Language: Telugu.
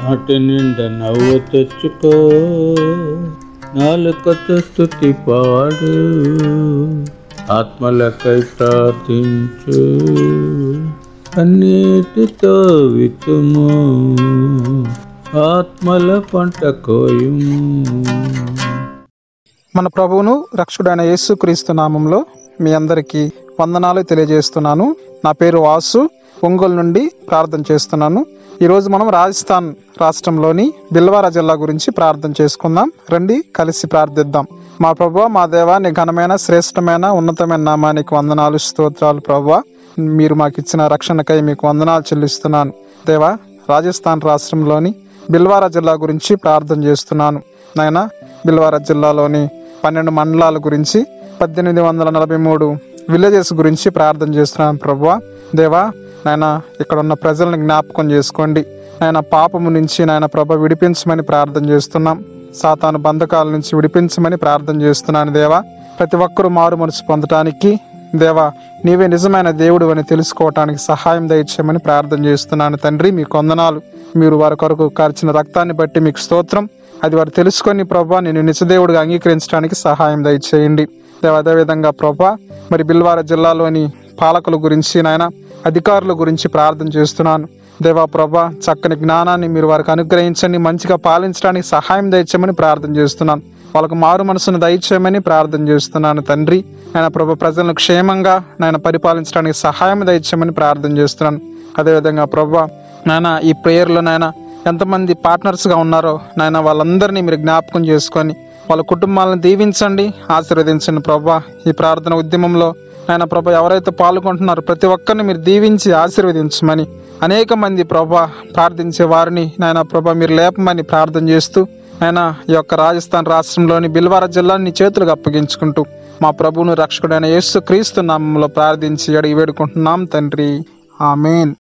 నాటి నిండా నవ్వు తెచ్చుకో, నాలుకతో స్తుతి పాడు, ఆత్మలకై ప్రార్థించు, కన్నీటితో విత్తుము, ఆత్మల పంట కోయుము. మన ప్రభువును రక్షకుడైన యేసుక్రీస్తు నామంలో మీ అందరికీ వందనాలు తెలియజేస్తున్నాను. నా పేరు వాసు, ఒంగోలు నుండి ప్రార్థన చేస్తున్నాను. ఈరోజు మనం రాజస్థాన్ రాష్ట్రంలోని బిల్వారా జిల్లా గురించి ప్రార్థన చేసుకుందాం. రండి కలిసి ప్రార్థిద్దాం. మా ప్రభువా, మా దేవా, నీ ఘనమైన, శ్రేష్టమైన, ఉన్నతమైన నామానికి వందనాలు, స్తోత్రాలు. ప్రభువా, మీరు మాకు ఇచ్చిన రక్షణకై మీకు వందనాలు చెల్లిస్తున్నాను. దేవా, రాజస్థాన్ రాష్ట్రంలోని బిల్వారా జిల్లా గురించి ప్రార్థన చేస్తున్నాను. నాయనా, బిల్వారా జిల్లాలోని 12 మండలాల గురించి, 1843 విలేజెస్ గురించి ప్రార్థన చేస్తున్నాను. ప్రభువా, దేవా, నాయన ఇక్కడ ఉన్న ప్రజలను జ్ఞాపకం చేసుకోండి. నాయన పాపము నుంచి నాయన ప్రభ విడిపించమని ప్రార్థన చేస్తున్నాం. సాతాను బంధకాల నుంచి విడిపించమని ప్రార్థన చేస్తున్నాను. దేవా, ప్రతి ఒక్కరూ మారు మనసు పొందటానికి, దేవా, నీవే నిజమైన దేవుడు అని తెలుసుకోవటానికి సహాయం దయచేయమని ప్రార్థన చేస్తున్నాను. తండ్రి, మీకు వందనాలు. మీరు వారి కొరకు కార్చిన రక్తాన్ని బట్టి మీకు స్తోత్రం. అది వారు తెలుసుకొని ప్రభా, నేను నిజదేవుడిగా అంగీకరించడానికి సహాయం దయచేయండి. దేవా, అదేవిధంగా ప్రభా, మరి బిల్వారా జిల్లాలోని పాలకుల గురించి, నాయన అధికారుల గురించి ప్రార్థన చేస్తున్నాను. దేవా ప్రభా, చక్కని జ్ఞానాన్ని మీరు వారికి అనుగ్రహించండి, మంచిగా పాలించడానికి సహాయం దయచేయమని ప్రార్థన చేస్తున్నాను. వాళ్ళకు మారు మనసును దయచేయమని ప్రార్థన చేస్తున్నాను. తండ్రి, ఆయన ప్రభా, ప్రజలను క్షేమంగా నాయన పరిపాలించడానికి సహాయం దయచేయమని ప్రార్థన చేస్తున్నాను. అదేవిధంగా ప్రభా, నాయన ఈ ప్రేయర్లో నాయన ఎంతమంది పార్ట్నర్స్గా ఉన్నారో నాయన వాళ్ళందరినీ మీరు జ్ఞాపకం చేసుకొని వాళ్ళ కుటుంబాలను దీవించండి, ఆశీర్వదించండి. ప్రభా, ఈ ప్రార్థన ఉద్యమంలో నాయన ప్రభా, ఎవరైతే పాల్గొంటున్నారో ప్రతి ఒక్కరిని మీరు దీవించి ఆశీర్వదించమని, అనేక మంది ప్రభా ప్రార్థించే వారిని నాయన ప్రభా మీరు లేపమని ప్రార్థన చేస్తూ, నాయన ఈ యొక్క రాజస్థాన్ రాష్ట్రంలోని బిల్వారా జిల్లాని నీ చేతులకు అప్పగించుకుంటూ, మా ప్రభువును రక్షకుడైన యేసుక్రీస్తు నామంలో ప్రార్థించి అడిగి వేడుకుంటున్నాం తండ్రి. ఆమేన్.